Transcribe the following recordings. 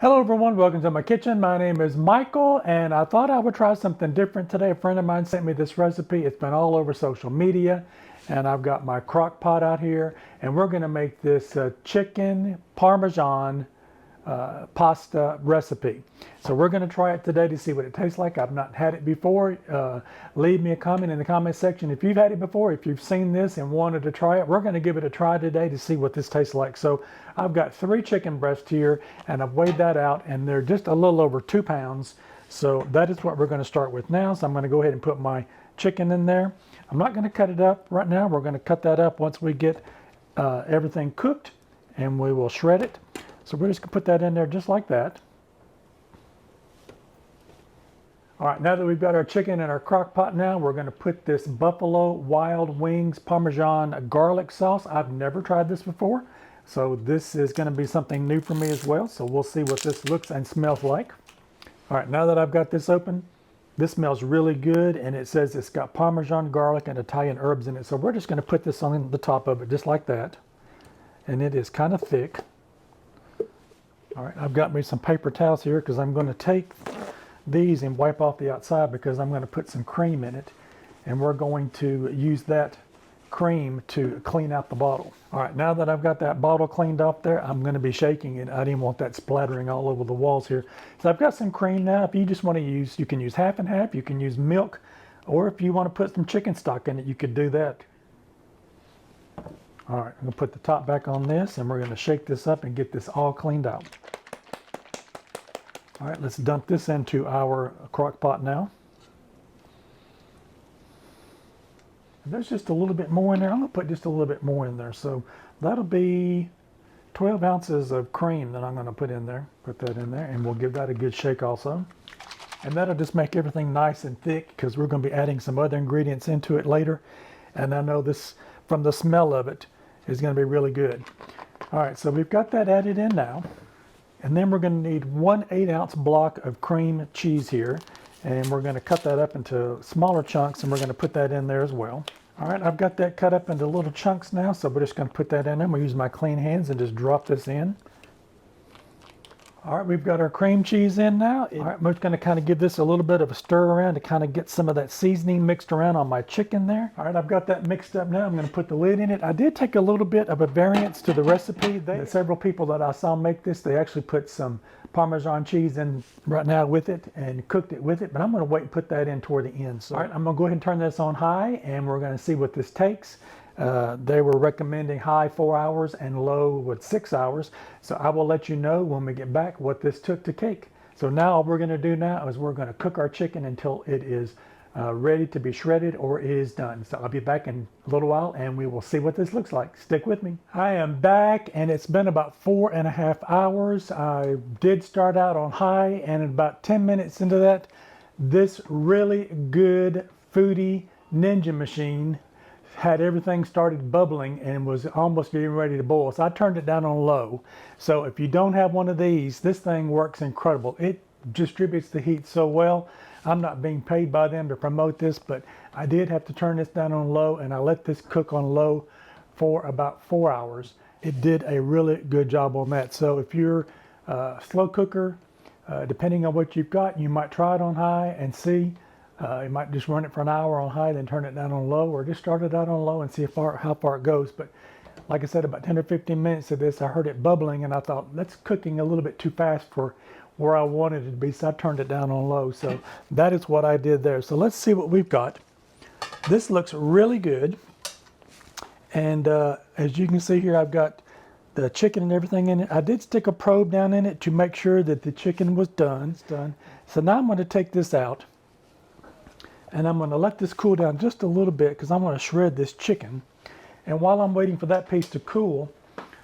Hello everyone, welcome to my kitchen. My name is Michael and I thought I would try something different today. A friend of mine sent me this recipe. It's been all over social media and I've got my crock pot out here and we're going to make this chicken Parmesan pasta recipe. So we're going to try it today to see what it tastes like. I've not had it before. Leave me a comment in the comment section if you've had it before, if you've seen this and wanted to try it. We're going to give it a try today to see what this tastes like. So I've got 3 chicken breasts here and I've weighed that out and they're just a little over 2 pounds. So that is what we're going to start with now. So I'm going to go ahead and put my chicken in there. I'm not going to cut it up right now. We're going to cut that up once we get everything cooked and we will shred it. So we're just going to put that in there just like that. All right, now that we've got our chicken in our crock pot now, we're going to put this Buffalo Wild Wings Parmesan garlic sauce. I've never tried this before, so this is going to be something new for me as well. So we'll see what this looks and smells like. All right, now that I've got this open, this smells really good, and it says it's got Parmesan garlic and Italian herbs in it. So we're just going to put this on the top of it just like that, and it is kind of thick. All right, I've got me some paper towels here because I'm going to take these and wipe off the outside because I'm going to put some cream in it and we're going to use that cream to clean out the bottle. All right, now that I've got that bottle cleaned off there, I'm going to be shaking it. I didn't want that splattering all over the walls here. So I've got some cream now. If you just want to use, you can use half and half, you can use milk, or if you want to put some chicken stock in it, you could do that. All right, I'm going to put the top back on this and we're going to shake this up and get this all cleaned out. All right, let's dump this into our crock pot now. And there's just a little bit more in there. I'm going to put just a little bit more in there. So that'll be 12 ounces of cream that I'm going to put in there. Put that in there and we'll give that a good shake also. And that'll just make everything nice and thick because we're going to be adding some other ingredients into it later. And I know this, from the smell of it, is going to be really good. All right, so we've got that added in now. And then we're going to need 1 8-ounce block of cream cheese here. And we're going to cut that up into smaller chunks and we're going to put that in there as well. All right, I've got that cut up into little chunks now, so we're just going to put that in there. I'm going to use my clean hands and just drop this in. All right, we've got our cream cheese in now. All right, we're going to kind of give this a little bit of a stir around to kind of get some of that seasoning mixed around on my chicken there. All right, I've got that mixed up now. I'm going to put the lid in it. I did take a little bit of a variance to the recipe. Several people that I saw make this, they actually put some Parmesan cheese in right now with it and cooked it with it, but I'm going to wait and put that in toward the end. So, all right, I'm going to go ahead and turn this on high and we're going to see what this takes. They were recommending high 4 hours and low with 6 hours. So I will let you know when we get back what this took to cake. So now all we're going to do now is we're going to cook our chicken until it is ready to be shredded or it is done. So I'll be back in a little while and we will see what this looks like. Stick with me. I am back and it's been about 4.5 hours. I did start out on high and about 10 minutes into that, this really good Foodi Ninja machine had everything started bubbling and was almost getting ready to boil. So I turned it down on low. So if you don't have one of these, this thing works incredible. It distributes the heat so well. I'm not being paid by them to promote this, but I did have to turn this down on low and I let this cook on low for about 4 hours. It did a really good job on that. So if you're a slow cooker, depending on what you've got, you might try it on high and see. You might just run it for an hour on high, then turn it down on low, or just start it out on low and see how far it goes. But like I said, about 10 or 15 minutes of this, I heard it bubbling and I thought, that's cooking a little bit too fast for where I wanted it to be. So I turned it down on low. So that is what I did there. So let's see what we've got. This looks really good. And as you can see here, I've got the chicken and everything in it. I did stick a probe down in it to make sure that the chicken was done. It's done. So now I'm going to take this out. And I'm going to let this cool down just a little bit because I'm going to shred this chicken. And while I'm waiting for that piece to cool,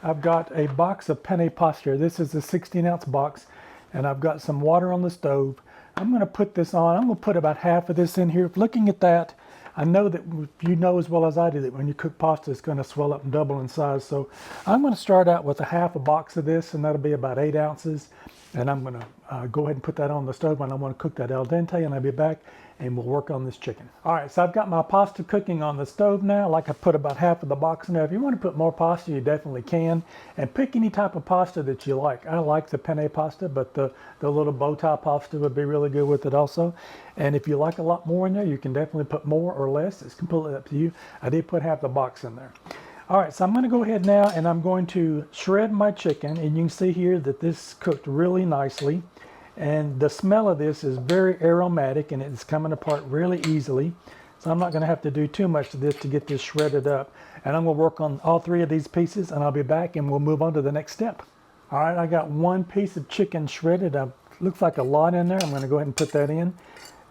I've got a box of penne pasta. This is a 16-ounce box, and I've got some water on the stove. I'm going to put this on. I'm going to put about half of this in here. Looking at that, I know that you know as well as I do that when you cook pasta, it's going to swell up and double in size. So I'm going to start out with a half a box of this, and that'll be about 8 ounces. And I'm going to go ahead and put that on the stove, and I want to cook that al dente, and I'll be back and we'll work on this chicken. All right, so I've got my pasta cooking on the stove now. Like I put about half of the box in there. If you want to put more pasta, you definitely can. And pick any type of pasta that you like. I like the penne pasta, but the little bow tie pasta would be really good with it also. And if you like a lot more in there, you can definitely put more or less. It's completely up to you. I did put half the box in there. All right, so I'm going to go ahead now and I'm going to shred my chicken. And you can see here that this cooked really nicely. And the smell of this is very aromatic and it's coming apart really easily. So I'm not going to have to do too much to this to get this shredded up. And I'm going to work on all 3 of these pieces and I'll be back and we'll move on to the next step. All right, I got 1 piece of chicken shredded. Looks like a lot in there. I'm going to go ahead and put that in.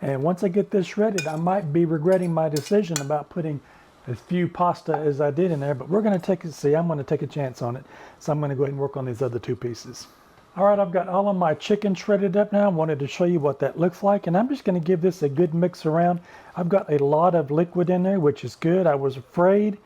And once I get this shredded, I might be regretting my decision about putting as few pasta as I did in there. But we're going to I'm going to take a chance on it. So I'm going to go ahead and work on these other 2 pieces. All right, I've got all of my chicken shredded up now. I wanted to show you what that looks like, and I'm just going to give this a good mix around. I've got a lot of liquid in there, which is good. I was afraid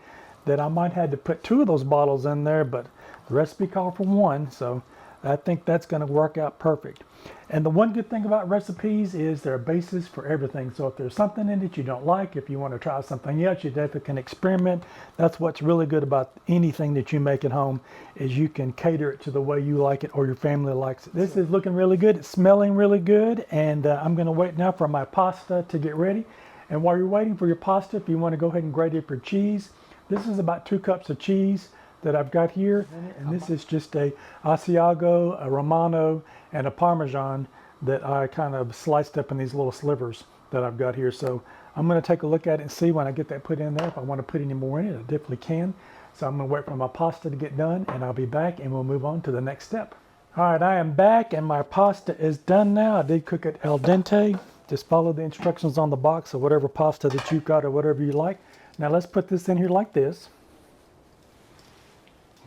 that I might have to put 2 of those bottles in there, but the recipe called for 1, so I think that's going to work out perfect. And the one good thing about recipes is they're a basis for everything. So if there's something in it you don't like, if you want to try something else, you definitely can experiment. That's what's really good about anything that you make at home, is you can cater it to the way you like it or your family likes it. This is looking really good. It's smelling really good. And I'm going to wait now for my pasta to get ready. And while you're waiting for your pasta, if you want to go ahead and grate it for cheese, this is about 2 cups of cheese that I've got here, and this is just a Asiago, a Romano, and a Parmesan that I kind of sliced up in these little slivers that I've got here. So I'm going to take a look at it and see when I get that put in there. If I want to put any more in it, I definitely can. So I'm going to wait for my pasta to get done, and I'll be back, and we'll move on to the next step. All right, I am back, and my pasta is done now. I did cook it al dente. Just follow the instructions on the box of whatever pasta that you've got or whatever you like. Now let's put this in here like this.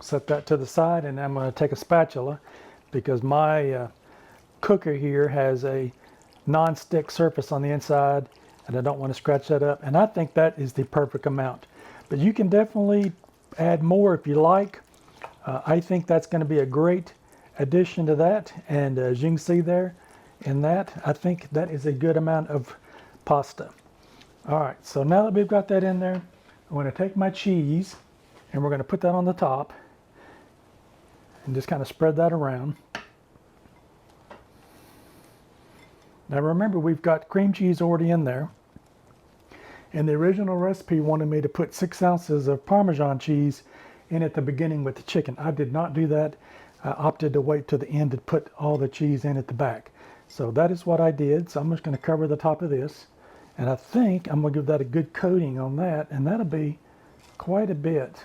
Set that to the side, and I'm going to take a spatula because my cooker here has a non-stick surface on the inside and I don't want to scratch that up, and I think that is the perfect amount. But you can definitely add more if you like. I think that's going to be a great addition to that, and as you can see there in that, I think that is a good amount of pasta. All right, so now that we've got that in there, I'm going to take my cheese and we're going to put that on the top and just kind of spread that around. Now remember, we've got cream cheese already in there. And the original recipe wanted me to put 6 ounces of Parmesan cheese in at the beginning with the chicken. I did not do that. I opted to wait to the end to put all the cheese in at the back. So that is what I did. So I'm just going to cover the top of this. And I think I'm going to give that a good coating on that. And that'll be quite a bit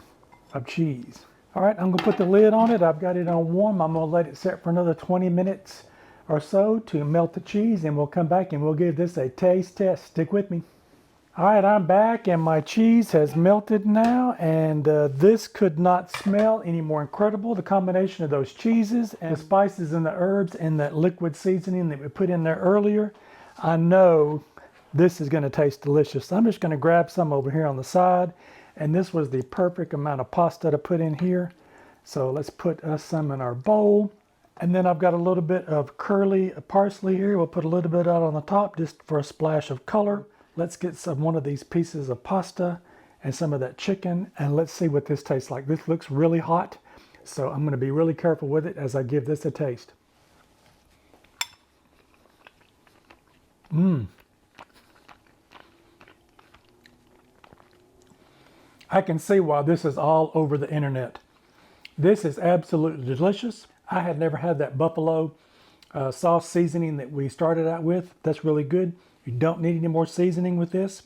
of cheese. All right, I'm going to put the lid on it. I've got it on warm. I'm going to let it set for another 20 minutes or so to melt the cheese, and we'll come back and we'll give this a taste test. Stick with me. All right, I'm back, and my cheese has melted now, and this could not smell any more incredible. The combination of those cheeses and the spices and the herbs and that liquid seasoning that we put in there earlier, I know this is going to taste delicious. I'm just going to grab some over here on the side. And this was the perfect amount of pasta to put in here. So let's put us some in our bowl. And then I've got a little bit of curly parsley here. We'll put a little bit out on the top just for a splash of color. Let's get one of these pieces of pasta and some of that chicken, and let's see what this tastes like. This looks really hot, so I'm going to be really careful with it as I give this a taste. I can see why this is all over the internet. This is absolutely delicious. I had never had that buffalo sauce seasoning that we started out with. That's really good. You don't need any more seasoning with this.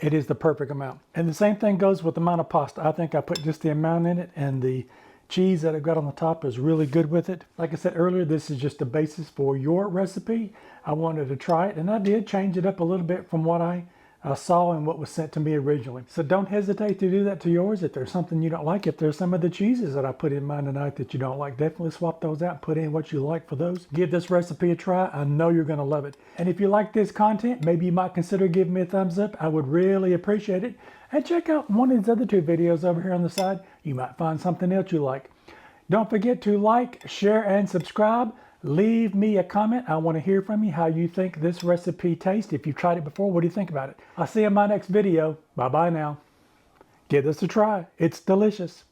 It is the perfect amount. And the same thing goes with the amount of pasta. I think I put just the amount in it, and the cheese that I've got on the top is really good with it. Like I said earlier, this is just the basis for your recipe. I wanted to try it, and I did change it up a little bit from what I saw and what was sent to me originally. So don't hesitate to do that to yours. If there's something you don't like, if there's some of the cheeses that I put in mine tonight that you don't like, definitely swap those out and put in what you like for those. Give this recipe a try. I know you're going to love it. And if you like this content, maybe you might consider giving me a thumbs up. I would really appreciate it. And check out one of these other 2 videos over here on the side. You might find something else you like. Don't forget to like, share, and subscribe. Leave me a comment. I want to hear from you how you think this recipe tastes. If you've tried it before, what do you think about it? I'll see you in my next video. Bye-bye now. Give this a try. It's delicious.